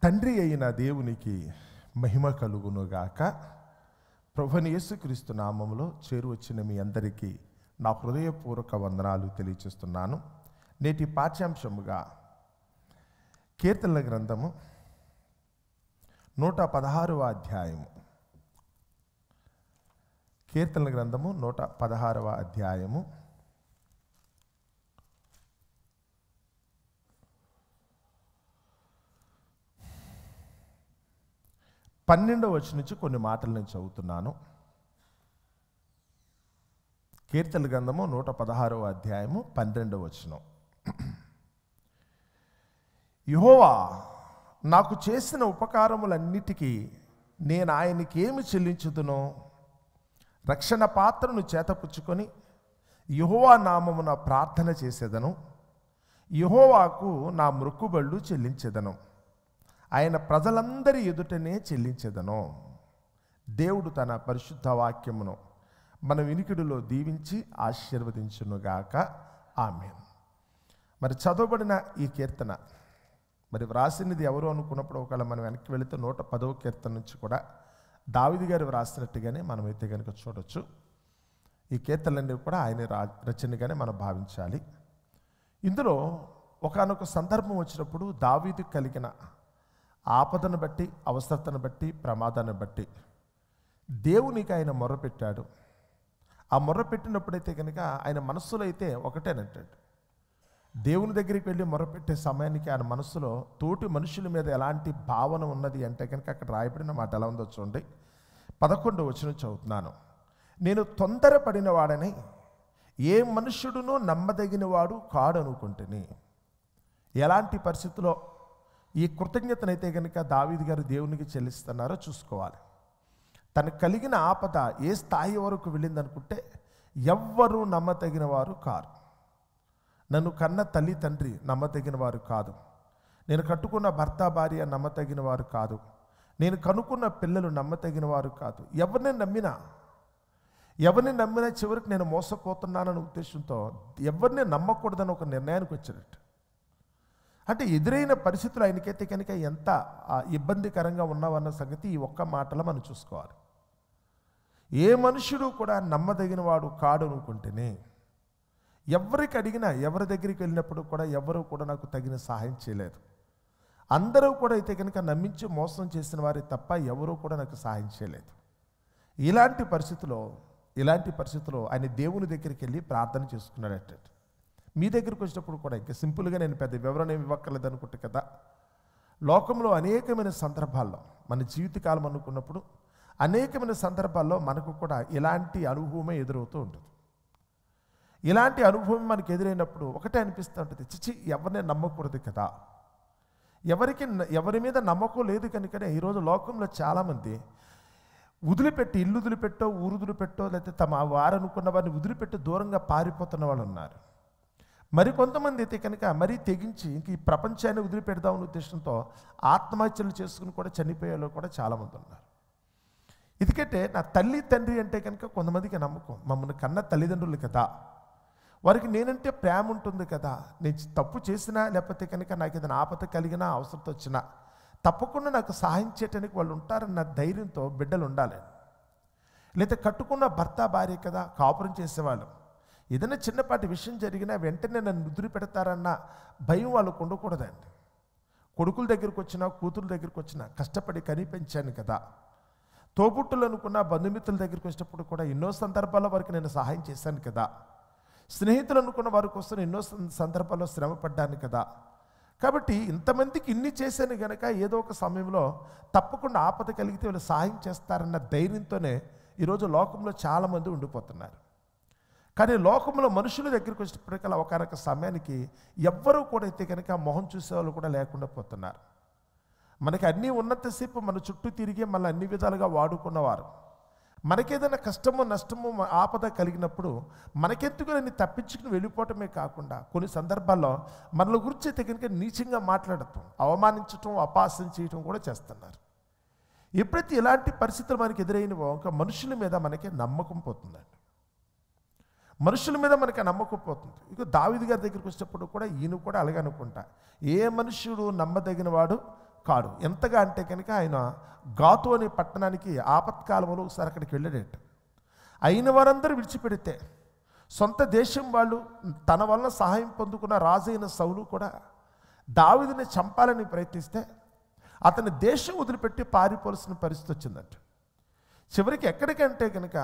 తండ్రి అయిన దేవునికి మహిమ కలుగునుగాక. ప్రభువైన యేసుక్రీస్తు నామములో చేరువచ్చిన మీ అందరికీ నా హృదయపూర్వక వందనాలు తెలియజేస్తున్నాను. నేటి పాఠ్యాంశముగా కీర్తనల గ్రంథము 116వ అధ్యాయము. కీర్తనల గ్రంథము 116వ అధ్యాయము 12వ వచనం నుంచి కొన్ని మాటలు నేను చదువుతున్నాను. కీర్తనల గ్రంథము 116వ అధ్యాయము 12వ వచనం. యెహోవా నాకు చేసిన ఉపకారములన్నిటికీ నేను ఆయనకి ఏమి చెల్లించుదునో? రక్షణ పాత్రను చేతపుచ్చుకొని యెహోవా నామమున ప్రార్థన చేసేదను. యెహోవాకు నా మొక్కుబళ్ళు చెల్లించెదను. ఆయన ప్రజలందరి ఎదుటనే చెల్లించెదను. దేవుడు తన పరిశుద్ధ వాక్యమును మన వినికిడిలో దీవించి ఆశీర్వదించునుగాక. ఆమేన్. మరి చదవబడిన ఈ కీర్తన మరి వ్రాసినది ఎవరు అనుకున్నప్పుడు ఒకవేళ మనం వెనక్కి వెళితే 110వ కీర్తన నుంచి కూడా దావీదు గారు వ్రాసినట్టుగానే మనమైతే కనుక చూడొచ్చు. ఈ కీర్తనలన్నీ కూడా ఆయన రచనగానే మనం భావించాలి. ఇందులో ఒకానొక సందర్భం వచ్చినప్పుడు దావీదు కలిగిన ఆపదను బట్టి, అవసరతను బట్టి, ప్రమాదాన్ని బట్టి దేవునికి ఆయన మొర్రపెట్టాడు. ఆ మొర్రపెట్టినప్పుడైతే కనుక ఆయన మనస్సులో అయితే ఒకటేనంటాడు. దేవుని దగ్గరికి వెళ్ళి మొర్రపెట్టే సమయానికి ఆయన మనస్సులో తోటి మనుషుల మీద ఎలాంటి భావన ఉన్నది అంటే కనుక అక్కడ రాయబడిన మాట ఎలా ఉందో చూడండి. 11వ వచనం చదువుతున్నాను. నేను తొందరపడిన వాడని ఏ మనుష్యుడునూ నమ్మదగిన వాడు కాడనుకుంటుని. ఎలాంటి పరిస్థితిలో ఈ కృతజ్ఞతనైతే కనుక దావీదు గారు దేవునికి చెల్లిస్తున్నారో చూసుకోవాలి. తనకు కలిగిన ఆపద ఏ స్థాయి వరకు వెళ్ళిందనుకుంటే ఎవ్వరూ నమ్మదగిన వారు కారు. నన్ను కన్న తల్లి తండ్రి నమ్మదగిన వారు కాదు. నేను కట్టుకున్న భర్త భార్య నమ్మదగిన వారు కాదు. నేను కనుక్కున్న పిల్లలు నమ్మదగిన వారు కాదు. ఎవరిని నమ్మినా చివరికి నేను మోసపోతున్నానన్న ఉద్దేశంతో ఎవరిని నమ్మకూడదని ఒక నిర్ణయానికి వచ్చాడట. అంటే ఎదురైన పరిస్థితులు ఆయనకైతే కనుక ఎంత ఇబ్బందికరంగా ఉన్నావన్న సంగతి ఈ ఒక్క మాటలో మనం చూసుకోవాలి. ఏ మనుషుడు కూడా నమ్మదగిన వాడు కాడు అనుకుంటేనే ఎవరికి అడిగినా, ఎవరి దగ్గరికి వెళ్ళినప్పుడు కూడా ఎవరు కూడా నాకు తగిన సహాయం చేయలేదు. అందరూ కూడా అయితే కనుక నమ్మించి మోసం చేసిన వారే తప్ప ఎవరూ కూడా నాకు సహాయం చేయలేదు. ఇలాంటి పరిస్థితుల్లో ఆయన దేవుని దగ్గరికి వెళ్ళి ప్రార్థన చేసుకున్నాడట. మీ దగ్గరికి వచ్చినప్పుడు కూడా ఇంకా సింపుల్గా నేను పెద్ద వివరణ ఏమి ఇవ్వక్కర్లేదు అనుకుంటే కదా. లోకంలో అనేకమైన సందర్భాల్లో మన జీవితకాలం అనుకున్నప్పుడు అనేకమైన సందర్భాల్లో మనకు కూడా ఇలాంటి అనుభవమే ఎదురవుతూ ఉంటుంది. ఇలాంటి అనుభవం మనకు ఎదురైనప్పుడు ఒకటే అనిపిస్తూ ఉంటుంది, చిచి ఎవరిని నమ్మకూడదు కదా. ఎవరి మీద నమ్మకం లేదు కనుకనే ఈరోజు లోకంలో చాలామంది వదిలిపెట్టి, ఇల్లు వదిలిపెట్టో, ఊరు వదిలిపెట్టో, లేకపోతే తమ వారనుకున్న వారిని వదిలిపెట్టి దూరంగా పారిపోతున్న వాళ్ళు ఉన్నారు. మరికొంతమంది అయితే కనుక మరీ తెగించి ఇంక ఈ ప్రపంచాన్ని వదిలిపెడదామనే ఉద్దేశంతో ఆత్మహత్యలు చేసుకుని కూడా చనిపోయే వాళ్ళు కూడా చాలామంది ఉన్నారు. ఎందుకంటే నా తల్లి తండ్రి అంటే కనుక కొంతమందికి నమ్మకం, మమ్మల్ని కన్న తల్లిదండ్రులు కదా, వారికి నేనంటే ప్రేమ ఉంటుంది కదా. నేను తప్పు చేసినా లేకపోతే కనుక నాకు ఏదైనా ఆపద కలిగినా, అవసరం వచ్చినా తప్పకుండా నాకు సహాయం చేయడానికి వాళ్ళు ఉంటారన్న ధైర్యంతో బిడ్డలు ఉండాలి. లేదా కట్టుకున్న భర్త భార్య కదా, కాపురం చేసేవాళ్ళు ఏదైనా చిన్నపాటి విషయం జరిగినా వెంటనే నన్ను ముద్దులు పెడతారన్న భయం వాళ్ళకు ఉండకూడదండి. కొడుకుల దగ్గరికి వచ్చినా, కూతురు దగ్గరికి వచ్చినా కష్టపడి కనిపించాను కదా. తోబుట్టులు అనుకున్న బంధుమిత్రుల దగ్గరికి వచ్చినప్పుడు కూడా ఎన్నో సందర్భాల్లో వారికి నేను సహాయం చేశాను కదా. స్నేహితులు అనుకున్న వారి కోసం ఎన్నో సందర్భాల్లో శ్రమ పడ్డాను కదా. కాబట్టి ఇంతమందికి ఇన్ని చేశాను కనుక ఏదో ఒక సమయంలో తప్పకుండా ఆపద కలిగితే వాళ్ళు సహాయం చేస్తారన్న ధైర్యంతోనే ఈరోజు లోకంలో చాలామంది ఉండిపోతున్నారు. కానీ లోకంలో మనుషుల దగ్గరికి వచ్చినప్పటికల్లా ఒకనొక సమయానికి ఎవ్వరూ కూడా అయితే కనుక మొహం చూసేవాళ్ళు కూడా లేకుండా పోతున్నారు. మనకి అన్నీ ఉన్నంతసేపు మన చుట్టూ తిరిగి మళ్ళీ అన్ని విధాలుగా వాడుకున్నవారు, మనకేదైనా కష్టమో నష్టమో ఆపద కలిగినప్పుడు మనకెందుకు నేను తప్పించుకుని వెళ్ళిపోవటమే కాకుండా కొన్ని సందర్భాల్లో మనల గురించి అయితే కనుక నీచంగా మాట్లాడటం, అవమానించటం, అపహాస్యం చేయటం కూడా చేస్తున్నారు. ఎప్పుడైతే ఇలాంటి పరిస్థితులు మనకి ఎదురైనవో ఇంకా మనుషుల మీద మనకి నమ్మకం పోతుందండి. మనుషుల మీద మనకి నమ్మకం పోతుంది. ఇక దావీదు గారి దగ్గరికి వచ్చినప్పుడు కూడా ఈయన కూడా అలాగే అనుకుంటా, ఏ మనుష్యుడు నమ్మదగిన వాడు కాడు. ఎంతగా అంటే కనుక ఆయన గాతు అనే పట్టణానికి ఆపత్కాలంలో ఒకసారి అక్కడికి వెళ్ళాడట. అయిన వారందరూ విడిచిపెడితే సొంత దేశం వాళ్ళు తన వల్ల సహాయం పొందుకున్న రాజైన సౌలు కూడా దావీదుని చంపాలని ప్రయత్నిస్తే అతని దేశం వదిలిపెట్టి పారిపోవలసిన పరిస్థితి వచ్చిందంట. చివరికి ఎక్కడికంటే కనుక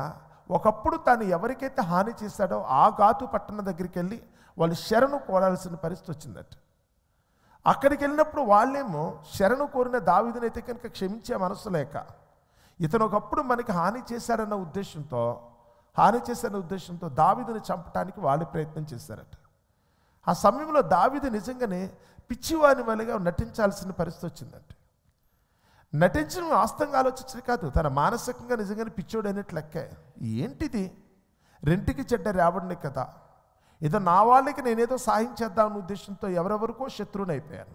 ఒకప్పుడు తాను ఎవరికైతే హాని చేశాడో ఆ గాతు పట్టణం దగ్గరికి వెళ్ళి వాళ్ళు శరణు కోరాల్సిన పరిస్థితి వచ్చిందట. అక్కడికి వెళ్ళినప్పుడు వాళ్ళేమో శరణు కోరిన దావీదునైతే కనుక క్షమించే మనసు లేక ఇతను ఒకప్పుడు మనకి హాని చేశాడన్న ఉద్దేశంతో దావీదుని చంపడానికి వాళ్ళు ప్రయత్నం చేశారట. ఆ సమయంలో దావీదు నిజంగానే పిచ్చివాని వలెగా నటించాల్సిన పరిస్థితి వచ్చిందంట. నటించడం వాస్తవంగా ఆలోచించడం కాదు, తన మానసికంగా నిజంగానే పిచ్చోడు అనేట్లు లెక్కే. ఏంటిది, రెంటికి చెడ్డ రావడిని కదా, ఏదో నా వాళ్ళకి నేనేదో సాయం చేద్దామన్న ఉద్దేశంతో ఎవరెవరికో శత్రువుని అయిపోయాను.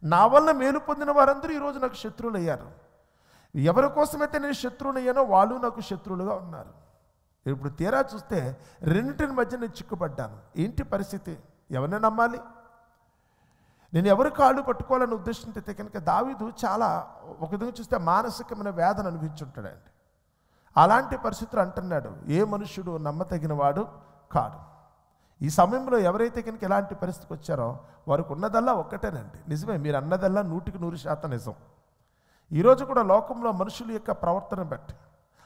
నా వల్ల మేలు పొందిన వారందరూ ఈరోజు నాకు శత్రువులు అయ్యారు. ఎవరి కోసమైతే నేను శత్రువుని అయ్యానో వాళ్ళు నాకు శత్రువులుగా ఉన్నారు. ఇప్పుడు తీరా చూస్తే రెండింటిని మధ్య నేను చిక్కుపడ్డాను. ఏంటి పరిస్థితి, ఎవరిని నమ్మాలి, నేను ఎవరి కాళ్ళు పట్టుకోవాలనే ఉద్దేశంతో అయితే కనుక దావీదు చాలా ఒక విధంగా చూస్తే మానసికమైన వేదన అనిపించుంటాడండి. అలాంటి పరిస్థితులు అంటున్నాడు, ఏ మనుష్యుడు నమ్మతగిన వాడు కాడు. ఈ సమయంలో ఎవరైతే కనుక ఎలాంటి పరిస్థితికి వచ్చారో వారికి ఉన్నదల్లా ఒక్కటేనండి. నిజమే, మీరు అన్నదల్లా 100% నిజం. ఈరోజు కూడా లోకంలో మనుషుల యొక్క ప్రవర్తన బట్టి,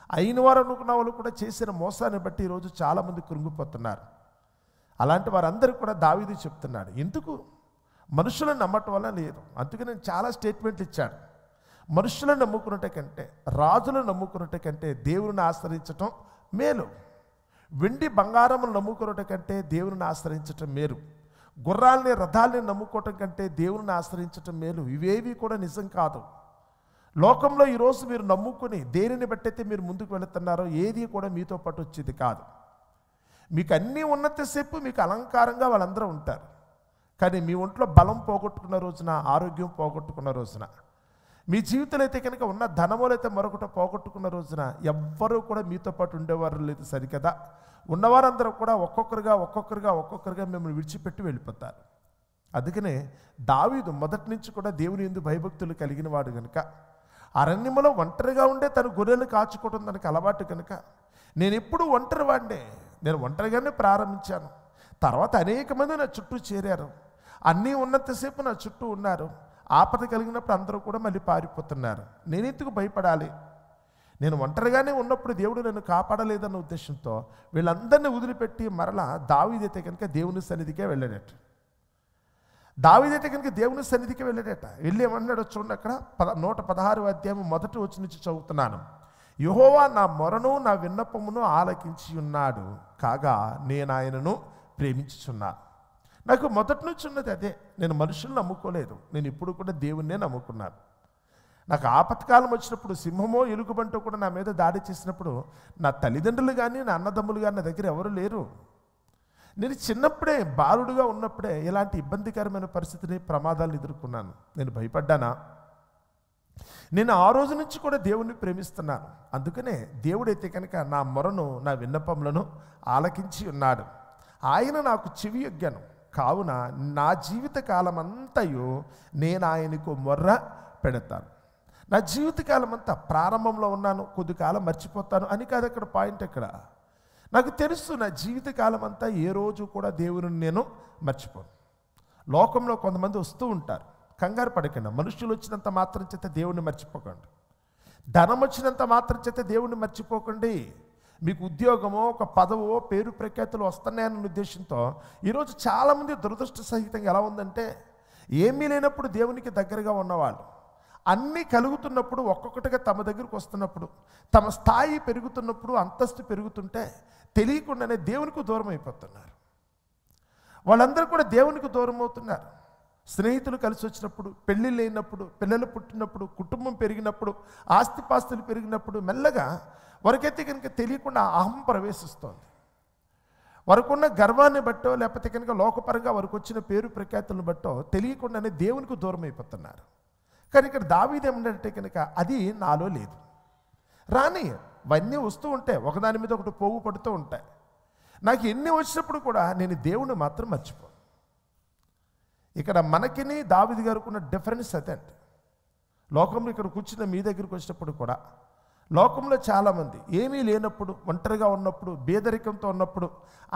అయిన వారు అనుకున్న వాళ్ళు కూడా చేసిన మోసాన్ని బట్టి ఈరోజు చాలామంది కృంగిపోతున్నారు. అలాంటి వారందరూ కూడా దావీదు చెప్తున్నాడు, ఎందుకు మనుషులను నమ్మటం వల్ల లేదు. అందుకే నేను చాలా స్టేట్మెంట్లు ఇచ్చాడు. మనుషులను నమ్ముకున్నట్టే కంటే, రాజులను నమ్ముకున్నట్టే కంటే దేవుని ఆశ్రయించటం మేలు. వెండి బంగారమును నమ్ముకున్నట్టు కంటే దేవుని ఆశ్రయించటం మేలు. గుర్రాలని రథాలని నమ్ముకోవటం కంటే దేవుని ఆశ్రయించటం మేలు. ఇవేవి కూడా నిజం కాదు. లోకంలో ఈరోజు మీరు నమ్ముకుని దేనిని బట్టయితే మీరు ముందుకు వెళుతున్నారో ఏది కూడా మీతో పాటు వచ్చేది కాదు. మీకు అన్నీ ఉన్నంతసేపు మీకు అలంకారంగా వాళ్ళందరూ ఉంటారు. కానీ మీ ఒంట్లో బలం పోగొట్టుకున్న రోజున, ఆరోగ్యం పోగొట్టుకున్న రోజున, మీ జీవితంలో అయితే కనుక ఉన్న ధనములు అయితే మరొకటి పోగొట్టుకున్న రోజున ఎవ్వరూ కూడా మీతో పాటు ఉండేవారు లేదు సరికదా. ఉన్నవారందరూ కూడా ఒక్కొక్కరుగా మిమ్మల్ని విడిచిపెట్టి వెళ్ళిపోతారు. అందుకనే దావీదు మొదటి నుంచి కూడా దేవుని యందు భయభక్తులు కలిగిన వాడు కనుక, అరణ్యములో ఒంటరిగా ఉండే తన గొర్రెలు కాచుకోవడం తనకు అలవాటు కనుక, నేను ఎప్పుడు ఒంటరి వాడినే, నేను ఒంటరిగానే ప్రారంభించాను. తర్వాత అనేక మంది నా చుట్టూ చేరారు, అన్నీ ఉన్నంతసేపు నా చుట్టూ ఉన్నారు. ఆపద కలిగినప్పుడు అందరూ కూడా మళ్ళీ పారిపోతున్నారు. నేను ఎందుకు భయపడాలి, నేను ఒంటరిగానే ఉన్నప్పుడు దేవుడు నన్ను కాపాడలేదన్న ఉద్దేశంతో వీళ్ళందరినీ వదిలిపెట్టి మరలా దావీదైతే కనుక దేవుని సన్నిధికే వెళ్ళాడట. దేవుని సన్నిధికి వెళ్ళాడట. వెళ్ళి ఏమన్నాడో చూడండి, అక్కడ 116వ అధ్యాయం మొదటి వచనం నుంచి చదువుతున్నాను. యెహోవా నా మొరను నా విన్నపమును ఆలకించి ఉన్నాడు కాగా నేను ఆయనను ప్రేమించుచున్నాను. నాకు మొదటి నుంచి ఉన్నది అదే. నేను మనుషులను నమ్ముకోలేదు, నేను ఇప్పుడు కూడా దేవుణ్ణే నమ్ముకున్నాను. నాకు ఆపత్కాలం వచ్చినప్పుడు సింహమో ఎలుగుబంటో కూడా నా మీద దాడి చేసినప్పుడు నా తల్లిదండ్రులు కానీ నా అన్నదమ్ములు కానీ నా దగ్గర ఎవరు లేరు. నేను చిన్నప్పుడే బాలుడుగా ఉన్నప్పుడే ఇలాంటి ఇబ్బందికరమైన పరిస్థితిని, ప్రమాదాలను ఎదుర్కొన్నాను. నేను భయపడ్డానా? నేను ఆ రోజు నుంచి కూడా దేవుణ్ణి ప్రేమిస్తున్నాను. అందుకనే దేవుడైతే కనుక నా మొరను నా విన్నపములను ఆలకించి ఉన్నాడు. ఆయన నాకు చెవి యొగ్గాను కావున నా జీవిత కాలం అంతయు నేను ఆయనకు మొర్ర పెడతాను. నా జీవితకాలం అంతా, ప్రారంభంలో ఉన్నాను, కొద్ది కాలం మర్చిపోతాను అని కాదు అక్కడ పాయింట్. అక్కడ నాకు తెలుసు నా జీవితకాలం అంతా ఏ రోజు కూడా దేవుని నేను మర్చిపోను. లోకంలో కొంతమంది వస్తూ ఉంటారు, కంగారు పడకండి. మనుషులు వచ్చినంత మాత్రం చేత దేవుణ్ణి మర్చిపోకండి. ధనం వచ్చినంత మాత్రం చేత దేవుణ్ణి మర్చిపోకండి. మీకు ఉద్యోగమో, ఒక పదవో, పేరు ప్రఖ్యాతులు వస్తున్నాయన్న ఉద్దేశంతో ఈరోజు చాలామంది దురదృష్ట సహితంగా ఎలా ఉందంటే, ఏమీ లేనప్పుడు దేవునికి దగ్గరగా ఉన్నవాళ్ళు, అన్నీ కలుగుతున్నప్పుడు ఒక్కొక్కటిగా తమ దగ్గరకు వస్తున్నప్పుడు, తమ స్థాయి పెరుగుతున్నప్పుడు, అంతస్తు పెరుగుతుంటే తెలియకుండానే దేవునికి దూరం అయిపోతున్నారు. వాళ్ళందరూ కూడా దేవునికి దూరం అవుతున్నారు. స్నేహితులు కలిసి వచ్చినప్పుడు, పెళ్ళిళ్ళు అయినప్పుడు, పిల్లలు పుట్టినప్పుడు, కుటుంబం పెరిగినప్పుడు, ఆస్తిపాస్తులు పెరిగినప్పుడు మెల్లగా వారికైతే కనుక తెలియకుండా అహం ప్రవేశిస్తోంది. వారికున్న గర్వాన్ని బట్టో, లేకపోతే కనుక లోకపరంగా వారికి వచ్చిన పేరు ప్రఖ్యాతులను బట్టో తెలియకుండానే దేవునికి దూరం అయిపోతున్నారు. కానీ ఇక్కడ దావీదు ఏమంటే కనుక అది నాలో లేదు. రాని అవన్నీ వస్తూ ఉంటాయి, ఒకదాని మీద ఒకటి పోగు పడుతూ ఉంటాయి. నాకు ఎన్ని వచ్చినప్పుడు కూడా నేను దేవుని మాత్రం మర్చిపోను. ఇక్కడ మనకిని దావీదు గారికి ఉన్న డిఫరెన్స్ అదే. లోకంలో ఇక్కడ కూర్చున్న మీ దగ్గరికి వచ్చినప్పుడు కూడా లోకంలో చాలామంది ఏమీ లేనప్పుడు, ఒంటరిగా ఉన్నప్పుడు, బేదరికంతో ఉన్నప్పుడు,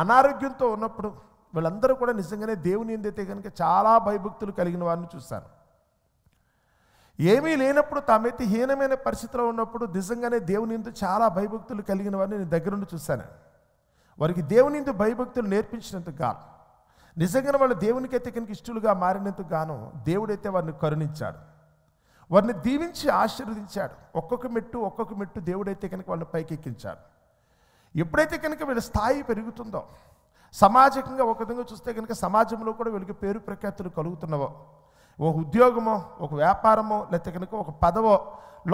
అనారోగ్యంతో ఉన్నప్పుడు వీళ్ళందరూ కూడా నిజంగానే దేవుని ఎందైతే కనుక చాలా భయభక్తులు కలిగిన వారిని చూశాను. ఏమీ లేనప్పుడు తామైతే హీనమైన పరిస్థితిలో ఉన్నప్పుడు నిజంగానే దేవుని ఎందు చాలా భయభక్తులు కలిగిన వారిని నేను దగ్గరుండి చూశాను. వారికి దేవుని ఎందు భయభక్తులు నేర్పించినందుకు గాను, నిజంగానే వాళ్ళు దేవునికి అయితే కనుక ఇష్టలుగా మారినందుకు గాను దేవుడైతే వారిని కరుణించాడు, వారిని దీవించి ఆశీర్వదించాడు. ఒక్కొక్క మెట్టు దేవుడైతే కనుక వాళ్ళని పైకెక్కించాడు. ఎప్పుడైతే కనుక వీళ్ళ స్థాయి పెరుగుతుందో, సమాజకంగా ఒక విధంగా చూస్తే కనుక సమాజంలో కూడా వీళ్ళకి పేరు ప్రఖ్యాతులు కలుగుతున్నవో, ఒక ఉద్యోగమో, ఒక వ్యాపారమో, లేకపోతే కనుక ఒక పదవో,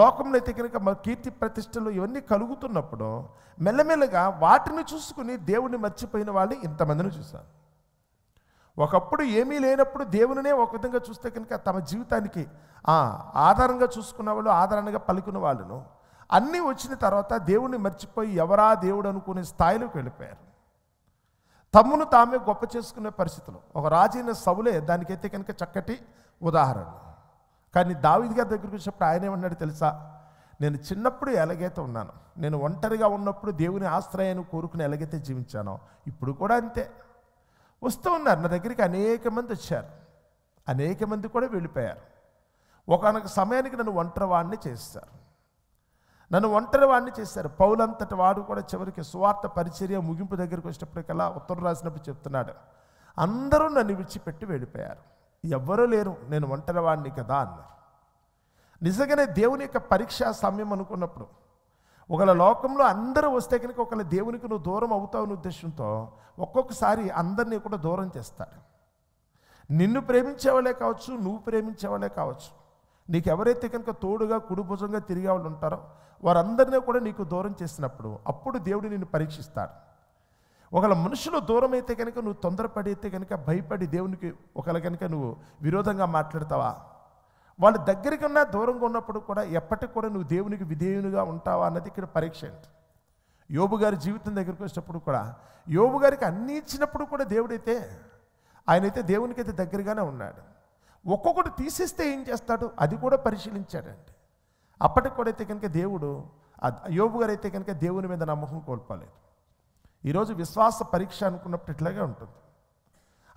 లోకంలో అయితే కనుక కీర్తి ప్రతిష్టలు ఇవన్నీ కలుగుతున్నప్పుడు మెల్లమెల్లగా వాటిని చూసుకుని దేవుణ్ణి మర్చిపోయిన వాళ్ళని ఇంతమందిని చూశాను. ఒకప్పుడు ఏమీ లేనప్పుడు దేవునినే ఒక విధంగా చూస్తే కనుక తమ జీవితానికి ఆధారంగా చూసుకున్న వాళ్ళు, ఆధారంగా పలుకున్న వాళ్ళను అన్నీ వచ్చిన తర్వాత దేవుణ్ణి మర్చిపోయి ఎవరా దేవుడు అనుకునే స్థాయిలోకి వెళ్ళిపోయారు. తమ్మును తామే గొప్ప చేసుకునే పరిస్థితులు. ఒక రాజైన సౌలే దానికైతే కనుక చక్కటి ఉదాహరణ. కానీ దావీదు గారి దగ్గరికి వచ్చినప్పుడు ఆయన ఏమన్నాడు తెలుసా? నేను చిన్నప్పుడు ఎలాగైతే ఉన్నాను, నేను ఒంటరిగా ఉన్నప్పుడు దేవుని ఆశ్రయాన్ని కోరుకుని ఎలాగైతే జీవించానో ఇప్పుడు కూడా అంతే. వస్తూ ఉన్నారు నా దగ్గరికి, అనేక మంది వచ్చారు, అనేక మంది కూడా వెళ్ళిపోయారు. ఒకనొక సమయానికి నన్ను ఒంటరివాడిని చేశారు. పౌలంతటి వాడు కూడా చివరికి సువార్త పరిచర్య ముగింపు దగ్గరికి వచ్చేటప్పటికల్లా ఉత్తరం రాసినప్పుడు చెప్తున్నాడు, అందరూ నన్ను విడిచిపెట్టి వెళ్ళిపోయారు, ఎవ్వరూ లేరు, నేను ఒంటరివాడిని కదా అన్నారు. నిజంగానే దేవుని యొక్క పరీక్షా సమయం అనుకున్నప్పుడు, ఒకవేళ లోకంలో అందరూ వస్తే కనుక ఒకవేళ దేవునికి నువ్వు దూరం అవుతావని ఉద్దేశంతో ఒక్కొక్కసారి అందరినీ కూడా దూరం చేస్తాడు. నిన్ను ప్రేమించేవాళ్ళే కావచ్చు, నువ్వు ప్రేమించేవాళ్ళే కావచ్చు, నీకు ఎవరైతే కనుక తోడుగా కుడిభుజంగా తిరిగే వాళ్ళు ఉంటారో వారందరినీ కూడా నీకు దూరం చేసినప్పుడు అప్పుడు దేవుడు నిన్ను పరీక్షిస్తాడు. ఒకవేళ మనుషులు దూరం అయితే కనుక నువ్వు తొందరపడి అయితే కనుక భయపడి దేవునికి ఒకవేళ కనుక నువ్వు విరోధంగా మాట్లాడతావా? వాళ్ళ దగ్గరికి ఉన్నా దూరంగా ఉన్నప్పుడు కూడా ఎప్పటికి కూడా నువ్వు దేవునికి విధేయునిగా ఉంటావా అన్నది ఇక్కడ పరీక్ష. యోబు గారి జీవితం దగ్గరికి వచ్చినప్పుడు కూడా యోబు గారికి అన్నీ ఇచ్చినప్పుడు కూడా దేవుడైతే ఆయనైతే దేవునికైతే దగ్గరగానే ఉన్నాడు. ఒక్కొక్కటి తీసేస్తే ఏం చేస్తాడు అది కూడా పరిశీలించాడండి. అప్పటికి కూడా అయితే కనుక దేవుడు యోబు గారు అయితే కనుక దేవుని మీద నమ్మకం కోల్పోలేదు. ఈరోజు విశ్వాస పరీక్ష అనుకున్నప్పుడు ఇట్లాగే ఉంటుంది.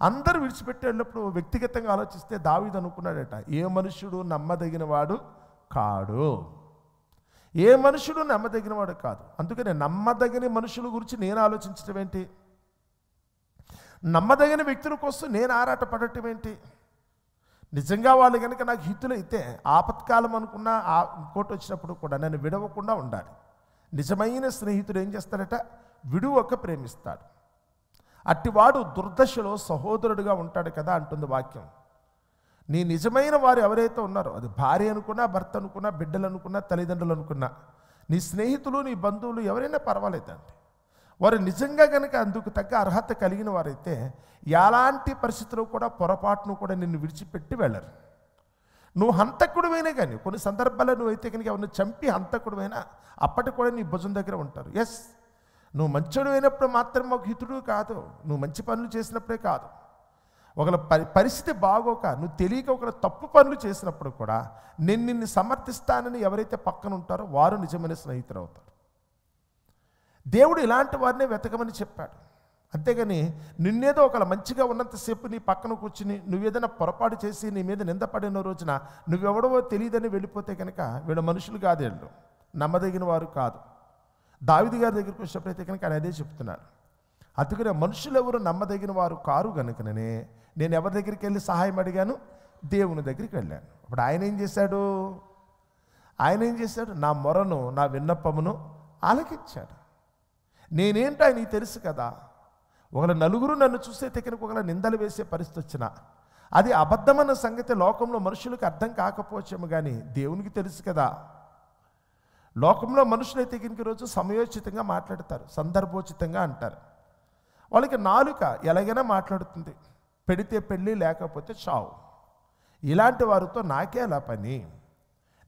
అందరూ విడిచిపెట్టి వెళ్ళినప్పుడు వ్యక్తిగతంగా ఆలోచిస్తే దావీదు అనుకున్నాడట, ఏ మనుషుడు నమ్మదగిన వాడు కాడు, ఏ మనుషుడు నమ్మదగిన వాడు కాదు. అందుకనే నమ్మదగిన మనుషుల గురించి నేను ఆలోచించడం ఏంటి, నమ్మదగిన వ్యక్తుల కోసం నేను ఆరాటపడటం ఏంటి? నిజంగా వాళ్ళు కనుక నాకు హితులైతే ఆపత్కాలం అనుకున్నా ఇంకోటి వచ్చినప్పుడు కూడా నన్ను విడవకుండా ఉండాలి. నిజమైన స్నేహితుడు ఏం చేస్తాడట, విడువక ప్రేమిస్తాడు. అట్టివాడు దుర్దశలో సహోదరుడిగా ఉంటాడు కదా అంటుంది వాక్యం. నీ నిజమైన వారు ఎవరైతే ఉన్నారో, అది భార్య అనుకున్నా, భర్త అనుకున్నా, బిడ్డలు అనుకున్నా, తల్లిదండ్రులు అనుకున్నా, నీ స్నేహితులు, నీ బంధువులు ఎవరైనా పర్వాలేదండి, వారు నిజంగా కనుక అందుకు తగ్గ అర్హత కలిగిన వారైతే ఎలాంటి పరిస్థితుల్లో కూడా పొరపాటును కూడా నిన్ను విడిచిపెట్టి వెళ్ళరు. నువ్వు హంతకుడువైనా కానీ కొన్ని సందర్భాల్లో నువ్వైతే కనుక ఎవరిని చంపి హంతకుడువైనా అప్పటికి కూడా నీ భుజం దగ్గర ఉంటారు. ఎస్, నువ్వు మంచోడు అయినప్పుడు మాత్రం ఒక హితుడు కాదు, నువ్వు మంచి పనులు చేసినప్పుడే కాదు, ఒకళ్ళ పరిస్థితి బాగోక నువ్వు తెలియక ఒకళ్ళ తప్పు పనులు చేసినప్పుడు కూడా నేను నిన్ను సమర్థిస్తానని ఎవరైతే పక్కన ఉంటారో వారు నిజమైన స్నేహితులు అవుతారు. దేవుడు ఇలాంటి వారినే వెతకమని చెప్పాడు. అంతేగాని నిన్నేదో ఒకళ్ళ మంచిగా ఉన్నంతసేపు నీ పక్కన కూర్చుని నువ్వేదైనా పొరపాటు చేసి నీ మీద నిందపడిన రోజున నువ్వెవడవో తెలియదని వెళ్ళిపోతే కనుక వీళ్ళు మనుషులు కాదు, వీళ్ళు నమ్మదగిన వారు కాదు. దావీదు గారి దగ్గరికి వచ్చినప్పుడైతే కనుక ఆయన అదే చెప్తున్నారు. అందుకనే మనుషులు ఎవరు నమ్మదగిన వారు కారు కనుకనే నేను ఎవరి దగ్గరికి వెళ్ళి సహాయం అడిగాను, దేవుని దగ్గరికి వెళ్ళాను. అప్పుడు ఆయన ఏం చేశాడు, నా మొరను, నా విన్నపమును ఆలకించాడు. నేనేంటో ఆయనకి తెలుసు కదా. ఒకళ్ళ నలుగురు నన్ను చూసే తెగిన ఒకళ్ళ నిందలు వేసే పరిస్థితి వచ్చినా అది అబద్ధమన్న సంగతి లోకంలో మనుషులకు అర్థం కాకపోవచ్చేమో కానీ దేవునికి తెలుసు కదా. లోకంలో మనుషులైతే కనుక రోజు సమయోచితంగా మాట్లాడతారు, సందర్భోచితంగా అంటారు. వాళ్ళకి నాలుక ఎలాగైనా మాట్లాడుతుంది, పెడితే పెళ్ళి లేకపోతే చావు. ఇలాంటి వారితో నాకే అలా పని,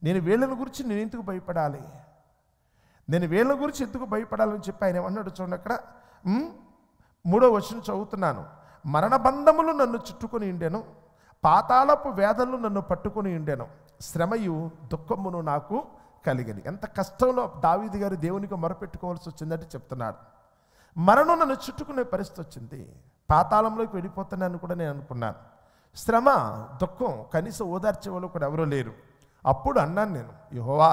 నేను వీళ్ళని గురించి నేను ఎందుకు భయపడాలి, నేను వీళ్ళ గురించి ఎందుకు భయపడాలని చెప్పి ఆయన ఏమన్నాడు చూడండి. అక్కడ 3వ వచనం చదువుతున్నాను. మరణబంధములు నన్ను చుట్టుకొని ఉండెను, పాతాళపు వేదనలు నన్ను పట్టుకొని ఉండెను, శ్రమయు దుఃఖమును నాకు కలిగని. ఎంత కష్టంలో దావీదు గారు దేవునికి మొరపెట్టుకోవాల్సి వచ్చిందంటే చెప్తున్నాడు. మరణం నన్ను చుట్టుకునే పరిస్థితి వచ్చింది, పాతాళంలోకి వెళ్ళిపోతున్నాను కూడా నేను అనుకున్నాను. శ్రమ దుఃఖం కనీసం ఓదార్చే వాళ్ళు కూడా ఎవరూ లేరు. అప్పుడు అన్నాను నేను, యెహోవా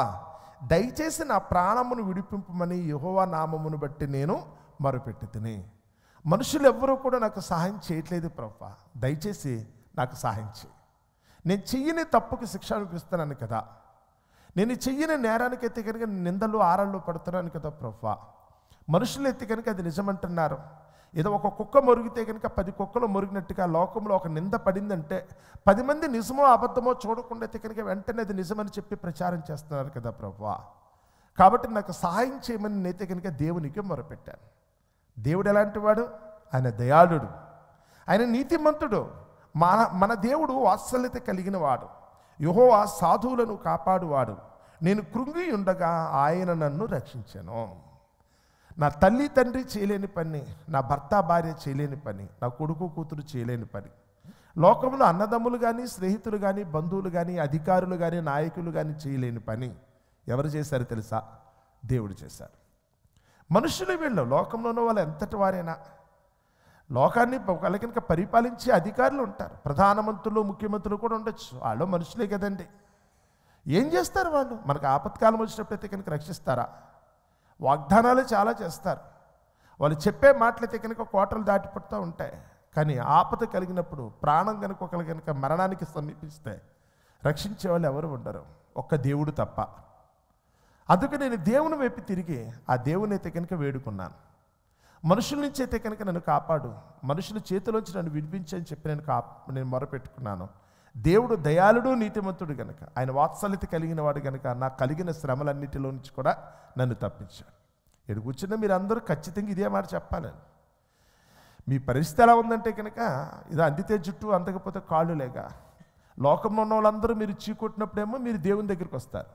దయచేసి నా ప్రాణమును విడిపింపమని యెహోవా నామమును బట్టి నేను మొరపెట్టుతిని. మనుషులు ఎవ్వరూ కూడా నాకు సహాయం చేయట్లేదు ప్రభువా, దయచేసి నాకు సహాయం చేయి. నేను చెయ్యని తప్పుకి శిక్ష అనిపిస్తున్నాను కదా, నేను చెయ్యని నేరానికైతే కనుక నిందలు ఆరాళ్ళు పడుతున్నాను కదా ప్రభువా. మనుషులు అయితే కనుక అది నిజమంటున్నారు. ఏదో ఒక కుక్క మొరిగితే కనుక 10 కుక్కలు మొరిగినట్టుగా లోకంలో ఒక నింద పడిందంటే 10 మంది నిజమో అబద్ధమో చూడకుండా అయితే కనుక వెంటనే అది నిజమని చెప్పి ప్రచారం చేస్తున్నారు కదా ప్రభువా. కాబట్టి నాకు సహాయం చేయమని నేనైతే కనుక దేవునికి మొరపెట్టాను. దేవుడు ఎలాంటి వాడు? ఆయన దయాళుడు, ఆయన నీతిమంతుడు. మన దేవుడు వాత్సల్యత కలిగిన వాడు. యెహోవా సాధువులను కాపాడువాడు. నేను కృంగి ఉండగా ఆయన నన్ను రక్షించాను. నా తల్లి తండ్రి చేయలేని పని, నా భర్త భార్య చేయలేని పని, నా కొడుకు కూతురు చేయలేని పని, లోకంలో అన్నదమ్ములు కానీ స్నేహితులు కానీ బంధువులు కానీ అధికారులు కానీ నాయకులు కానీ చేయలేని పని ఎవరు చేశారు తెలుసా? దేవుడు చేశారు. మనుషులు వీళ్ళు లోకంలోనూ వాళ్ళు ఎంతటి వారైనా, లోకాన్ని వాళ్ళ కనుక పరిపాలించే అధికారులు ఉంటారు, ప్రధానమంత్రులు ముఖ్యమంత్రులు కూడా ఉండొచ్చు, వాళ్ళు మనుషులే కదండి. ఏం చేస్తారు వాళ్ళు? మనకు ఆపత్కాలం వచ్చినప్పుడైతే కనుక రక్షిస్తారా? వాగ్దానాలు చాలా చేస్తారు. వాళ్ళు చెప్పే మాటలైతే కనుక కోటలు దాటిపడుతూ ఉంటాయి. కానీ ఆపద కలిగినప్పుడు ప్రాణం కనుక ఒకరు కనుక మరణానికి సమీపిస్తే రక్షించే వాళ్ళు ఎవరు ఉండరు, ఒక్క దేవుడు తప్ప. అందుకే నేను దేవుని వైపు తిరిగి ఆ దేవుని అయితే కనుక వేడుకున్నాను. మనుషుల నుంచి అయితే కనుక నన్ను కాపాడు, మనుషుల చేతిలోంచి నన్ను విడిపించని చెప్పి నేను మొరపెట్టుకున్నాను. దేవుడు దయాళుడు నీతిమంతుడు గనుక, ఆయన వాత్సల్యత కలిగిన వాడు గనుక నాకు కలిగిన శ్రమలన్నిటిలో నుంచి కూడా నన్ను తప్పించాడు. ఇక్కడ కూర్చున్న మీరు అందరూ ఖచ్చితంగా ఇదే మాట చెప్పాలని. మీ పరిస్థితి ఎలా ఉందంటే కనుక ఇది అందితే జుట్టు అందకపోతే కాళ్ళు లేక, లోకంలో ఉన్న వాళ్ళందరూ మీరు చీకొట్టినప్పుడేమో మీరు దేవుని దగ్గరికి వస్తారు.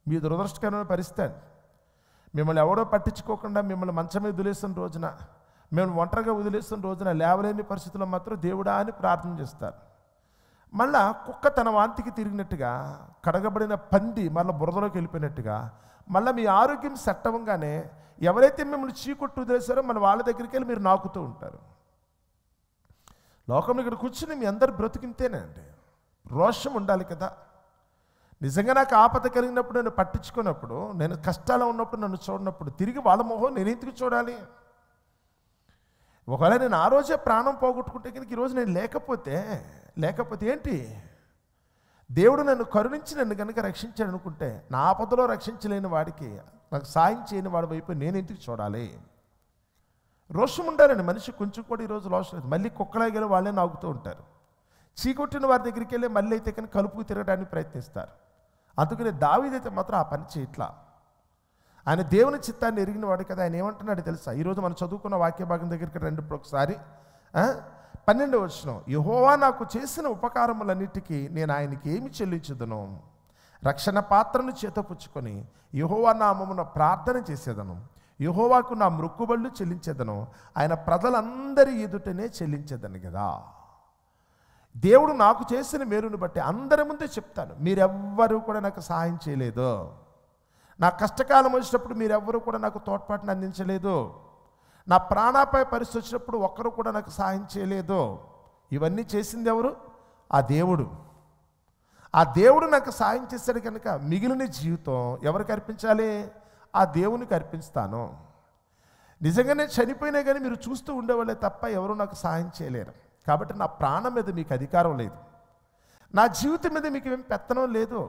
మీ దురదృష్టకరమైన పరిస్థితి. మిమ్మల్ని ఎవడో పట్టించుకోకుండా మిమ్మల్ని మంచం మీద వదిలేస్తున్న రోజున, మేము ఒంటరిగా వదిలేస్తున్న రోజున లేవలేని పరిస్థితుల్లో మాత్రం దేవుడా అని ప్రార్థన చేస్తారు. మళ్ళా కుక్క తన వాంతికి తిరిగినట్టుగా, కడగబడిన పంది మళ్ళీ బురదలోకి వెళ్ళిపోయినట్టుగా, మళ్ళీ మీ ఆరోగ్యం సెట్ అవ్వగానే ఎవరైతే మిమ్మల్ని చీకొట్టు వదిలేశారో మన వాళ్ళ దగ్గరికి వెళ్ళి మీరు నాకుతూ ఉంటారు. లోకంలో ఇక్కడ కూర్చుని మీ అందరు బ్రతికింతేనే అండి. రోషం ఉండాలి కదా. నిజంగా నాకు ఆపద కలిగినప్పుడు నన్ను పట్టించుకున్నప్పుడు, నేను కష్టాలు ఉన్నప్పుడు నన్ను చూడనప్పుడు తిరిగి వాళ్ళ మొహం నేను ఎందుకు చూడాలి? ఒకవేళ నేను ఆ రోజే ప్రాణం పోగొట్టుకుంటే కనుక ఈరోజు నేను లేకపోతే ఏంటి? దేవుడు నన్ను కరుణించి నన్ను కనుక రక్షించాడు అనుకుంటే, నా ఆపదలో రక్షించలేని వాడికి, నాకు సాయం చేయని వాడి వైపు నేను ఎందుకు చూడాలి? రోషం ఉండాలండి మనిషి కొంచెం కూడా ఈరోజు రోషం లేదు. మళ్ళీ కుక్కలాగే వాళ్ళే నాగుతూ ఉంటారు. చీకొట్టిన వారి దగ్గరికి వెళ్ళి మళ్ళీ అయితే కనుక కలుపుకు తిరగడానికి ప్రయత్నిస్తారు. అందుకని దావీదైతే మాత్రం ఆ పని చేయట్లా. ఆయన దేవుని చిత్తాన్ని ఎరిగిన వాడు కదా. ఆయన ఏమంటున్నాడు తెలుసా? ఈరోజు మనం చదువుకున్న వాక్య భాగం దగ్గరికి రండి ఇప్పుడు ఒకసారి. 12వ వచనం, యెహోవా నాకు చేసిన ఉపకారములన్నిటికీ నేను ఆయనకి ఏమి చెల్లించుదును? రక్షణ పాత్రను చేతపుచ్చుకొని యెహోవా నామమున ప్రార్థన చేసేదను. యెహోవాకు నా మొక్కుబళ్ళు చెల్లించేదను. ఆయన ప్రజలందరి ఎదుటనే చెల్లించేదను కదా. దేవుడు నాకు చేసిన మేలును బట్టి అందరి ముందే చెప్తాను, మీరెవ్వరూ కూడా నాకు సహాయం చేయలేదు. నా కష్టకాలం వచ్చినప్పుడు మీరెవ్వరూ కూడా నాకు తోడ్పాటును అందించలేదు. నా ప్రాణాపాయ పరిస్థితి వచ్చినప్పుడు ఒక్కరు కూడా నాకు సహాయం చేయలేదు. ఇవన్నీ చేసింది ఎవరు? ఆ దేవుడు. ఆ దేవుడు నాకు సహాయం చేశాడు కనుక మిగిలిన జీవితం ఎవరికి అర్పించాలి? ఆ దేవునికి అర్పిస్తాను. నిజంగానే చనిపోయినా కానీ మీరు చూస్తూ ఉండేవాళ్ళే తప్ప ఎవరు నాకు సహాయం చేయలేరు. కాబట్టి నా ప్రాణం మీద మీకు అధికారం లేదు, నా జీవితం మీద మీకు ఏం పెత్తనం లేదు.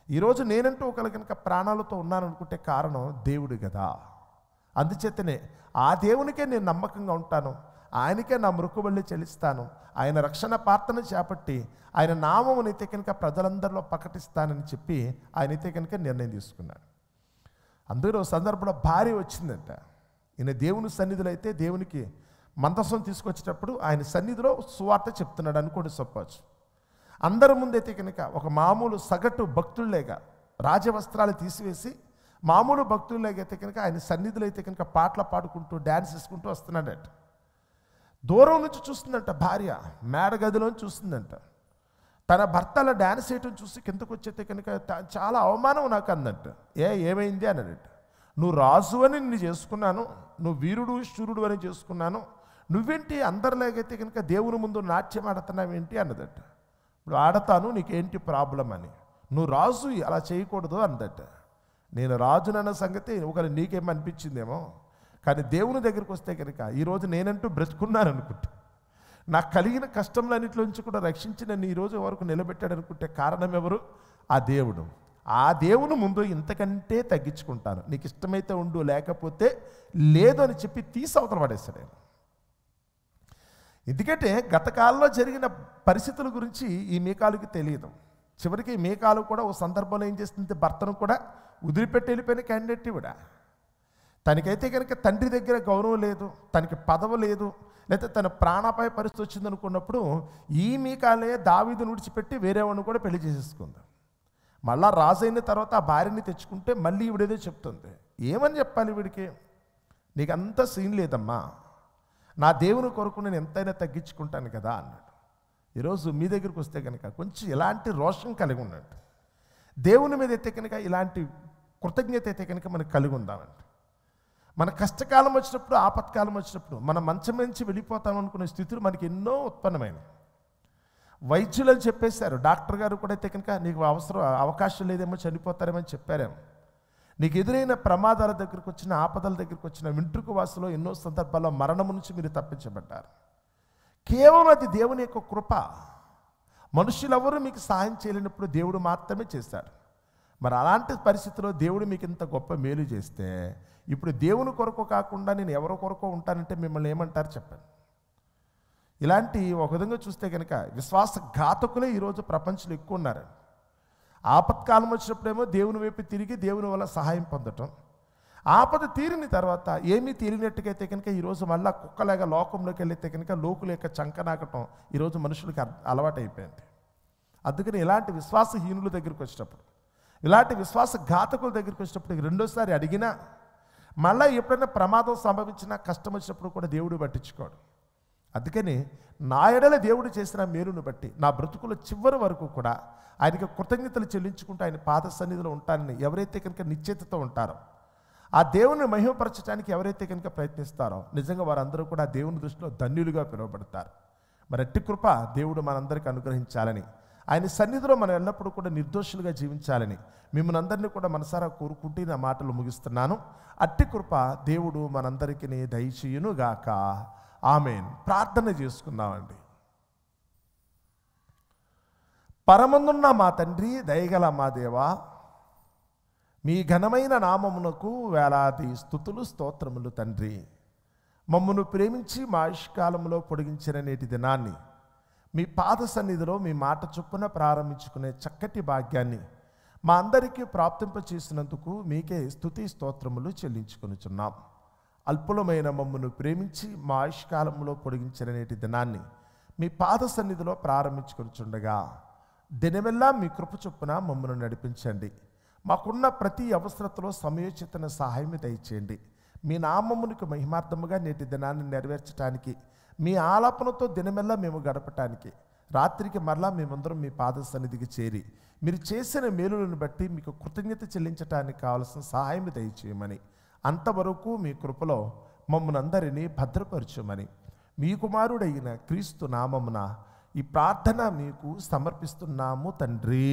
ఈరోజు నేనంటూ ఒకరు కనుక ప్రాణాలతో ఉన్నాను అనుకుంటే కారణం దేవుడు కదా. అందుచేతనే ఆ దేవునికే నేను నమ్మకంగా ఉంటాను, ఆయనకే నా మొక్కుబళ్ళు చెల్లిస్తాను. ఆయన రక్షణ ప్రార్థన చేపట్టి ఆయన నామమునైతే కనుక ప్రజలందరిలో ప్రకటిస్తానని చెప్పి ఆయనైతే కనుక నిర్ణయం తీసుకున్నాడు. అందులో సందర్భంలో భార్య వచ్చిందంట. ఈయన దేవుని సన్నిధిలో అయితే దేవునికి మందసం తీసుకొచ్చేటప్పుడు ఆయన సన్నిధిలో సువార్త చెప్తున్నాడు అనుకోండి చెప్పవచ్చు. అందరి ముందైతే కనుక ఒక మామూలు సగటు భక్తుల్లేగా రాజవస్త్రాలు తీసివేసి మామూలు భక్తుల్లేగా అయితే కనుక ఆయన సన్నిధిలో అయితే కనుక పాటలు పాడుకుంటూ డ్యాన్స్ వేసుకుంటూ వస్తున్నాడట. దూరం నుంచి చూస్తుందంట భార్య, మేడగదిలోంచి చూస్తుందంట. తన భర్త అలా డ్యాన్స్ చేయటం చూసి కిందకు వచ్చేస్తే కనుక చాలా అవమానం నాకు అన్నట్టు. ఏమైంది అన్నట్టు. నువ్వు రాజు అని నిన్ను చేసుకున్నాను, నువ్వు వీరుడు శూరుడు అని చేసుకున్నాను, నువ్వేంటి అందరిలాగైతే కనుక దేవుని ముందు నాట్యం ఆడుతున్నావేంటి అన్నదట. ఇప్పుడు ఆడతాను, నీకేంటి ప్రాబ్లం అని. నువ్వు రాజు, అలా చేయకూడదు అందట. నేను రాజునన్న సంగతి ఒకవేళ నీకేమనిపించిందేమో, కానీ దేవుని దగ్గరికి వస్తే కనుక ఈరోజు నేనంటూ బ్రతుకున్నాను అనుకుంటా. నాకు కలిగిన కష్టంలన్నింటిలోంచి కూడా రక్షించి నన్ను ఈరోజు వరకు నిలబెట్టాడు అనుకుంటే కారణం ఎవరు? ఆ దేవుడు. ఆ దేవుని ముందు ఇంతకంటే తగ్గించుకుంటాను, నీకు ఇష్టమైతే ఉండు, లేకపోతే లేదు అని చెప్పి అవతల పడేస్తాడు ఆయన. ఎందుకంటే గత కాలంలో జరిగిన పరిస్థితుల గురించి ఈ మీకాలుకి తెలియదు. చివరికి ఈ మీకాలు కూడా ఓ సందర్భంలో ఏం చేస్తుంది, భర్తను కూడా వదిలిపెట్టి వెళ్ళిపోయిన క్యాండిడేట్ ఇవిడ. తనకైతే కనుక తండ్రి దగ్గర గౌరవం లేదు, తనకి పదవి లేదు, లేకపోతే తన ప్రాణాపాయ పరిస్థితి వచ్చింది అనుకున్నప్పుడు ఈ మీకాలే దావీదును విడిచిపెట్టి వేరేవాడిని కూడా పెళ్లి చేసేసుకుంది. మళ్ళా రాజు అయిన తర్వాత ఆ భార్యని తెచ్చుకుంటే మళ్ళీ ఈవిడేదో చెప్తుంది. ఏమని చెప్పాలి వీడికి? నీకు అంత సీన్ లేదమ్మా, నా దేవుని కొరకు నేను ఎంతైనా తగ్గించుకుంటాను కదా అన్నాడు. ఈరోజు మీ దగ్గరికి వస్తే కనుక కొంచెం ఇలాంటి రోషం కలిగి ఉన్నట్టు, దేవుని మీద అయితే కనుక ఇలాంటి కృతజ్ఞత అయితే కనుక మనకు కలిగి ఉందామంట. మన కష్టకాలం వచ్చినప్పుడు, ఆపత్కాలం వచ్చినప్పుడు మన మంచం నుంచి వెళ్ళిపోతాం అనుకునే స్థితులు మనకి ఎన్నో ఉత్పన్నమైనవి. వైద్యులు అని చెప్పేశారు, డాక్టర్ గారు కూడా అయితే కనుక నీకు అవకాశం లేదేమో, చనిపోతారేమో అని చెప్పారేమో. నీకు ఎదురైన ప్రమాదాల దగ్గరికి వచ్చిన, ఆపదల దగ్గరికి వచ్చిన, వెంట్రుక వాసులో ఎన్నో సందర్భాల్లో మరణం నుంచి మీరు తప్పించబడ్డారు. కేవలం అది దేవుని యొక్క కృప. మనుషులెవరూ మీకు సహాయం చేయలేనప్పుడు దేవుడు మాత్రమే చేశాడు. మరి అలాంటి పరిస్థితిలో దేవుడు మీకు ఇంత గొప్ప మేలు చేస్తే ఇప్పుడు దేవుని కొరకు కాకుండా నేను ఎవరి కొరకు ఉంటానంటే మిమ్మల్ని ఏమంటారు చెప్పండి? ఇలాంటి ఒక విధంగా చూస్తే కనుక విశ్వాసఘాతకులే ఈరోజు ప్రపంచంలో ఎక్కువ ఉన్నారు. ఆపత్కాలం వచ్చినప్పుడేమో దేవుని వైపు తిరిగి దేవుని వల్ల సహాయం పొందటం, ఆపద తీరిన తర్వాత ఏమీ తీరినట్టుకైతే కనుక ఈరోజు మళ్ళీ కుక్కలాగా లోకంలోకి వెళ్ళితే కనుక లోకుల యొక్క చంకనాకటం ఈరోజు మనుషులకి అలవాటైపోయింది. అందుకని ఇలాంటి విశ్వాసహీనుల దగ్గరికి వచ్చినప్పుడు, ఇలాంటి విశ్వాసఘాతకుల దగ్గరికి వచ్చినప్పుడు రెండోసారి అడిగినా, మళ్ళీ ఎప్పుడైనా ప్రమాదం సంభవించినా, కష్టం వచ్చినప్పుడు కూడా దేవుడు పట్టించుకోడు. అందుకని నా ఎడల దేవుడు చేసిన మేలును బట్టి నా బ్రతుకుల చివరి వరకు కూడా ఆయనకి కృతజ్ఞతలు చెల్లించుకుంటూ ఆయన పాద సన్నిధిలో ఉంటానని ఎవరైతే కనుక నిశ్చయితతో ఉంటారో, ఆ దేవుని మహిమపరచడానికి ఎవరైతే కనుక ప్రయత్నిస్తారో నిజంగా వారందరూ కూడా దేవుని దృష్టిలో ధన్యులుగా పిలువబడతారు. మరి అట్టి కృప దేవుడు మనందరికీ అనుగ్రహించాలని, ఆయన సన్నిధిలో మనం ఎల్లప్పుడూ కూడా నిర్దోషులుగా జీవించాలని మిమ్మల్ని అందరినీ కూడా మనసారా కోరుకుంటూ నా మాటలు ముగిస్తున్నాను. అట్టి కృప దేవుడు మనందరికీ దయచేయునుగాక. ఆమేన్. ప్రార్థన చేసుకుందామండి. పరమందున్న మా తండ్రి, దయగల మా దేవా, మీ ఘనమైన నామమునకు వేలాది స్తుతులు స్తోత్రములు తండ్రి. మమ్మను ప్రేమించి మా ఆయుష్కాలంలో పొడిగించిన నేటి దినాన్ని మీ పాద సన్నిధిలో మీ మాట చొప్పున ప్రారంభించుకునే చక్కటి భాగ్యాన్ని మా అందరికీ ప్రాప్తింపచేసినందుకు మీకే స్తుతి స్తోత్రములు చెల్లించుకొనుచున్నాం. అల్పులమైన మమ్మను ప్రేమించి మా ఆయుష్కాలంలో పొడిగించిన నేటి దినాన్ని మీ పాద సన్నిధిలో ప్రారంభించుకొనుచుండగా దినమెల్లా మీ కృప చొప్పున మమ్మను నడిపించండి. మాకున్న ప్రతి అవసరతలో సమయోచితన సహాయం దయచేయండి. మీ నామమునికి మహిమార్థముగా నేటి దినాన్ని నెరవేర్చడానికి, మీ ఆలాపనతో దినమెల్లా మేము గడపటానికి, రాత్రికి మరలా మేమందరం మీ పాద సన్నిధికి చేరి మీరు చేసిన మేలులను బట్టి మీకు కృతజ్ఞత చెల్లించడానికి కావలసిన సహాయం దయచేయమని, అంతవరకు మీ కృపలో మమ్మల్ని అందరినీ భద్రపరచమని మీ కుమారుడైన క్రీస్తు నామమున ఈ ప్రార్థన మీకు సమర్పిస్తున్నాము తండ్రి.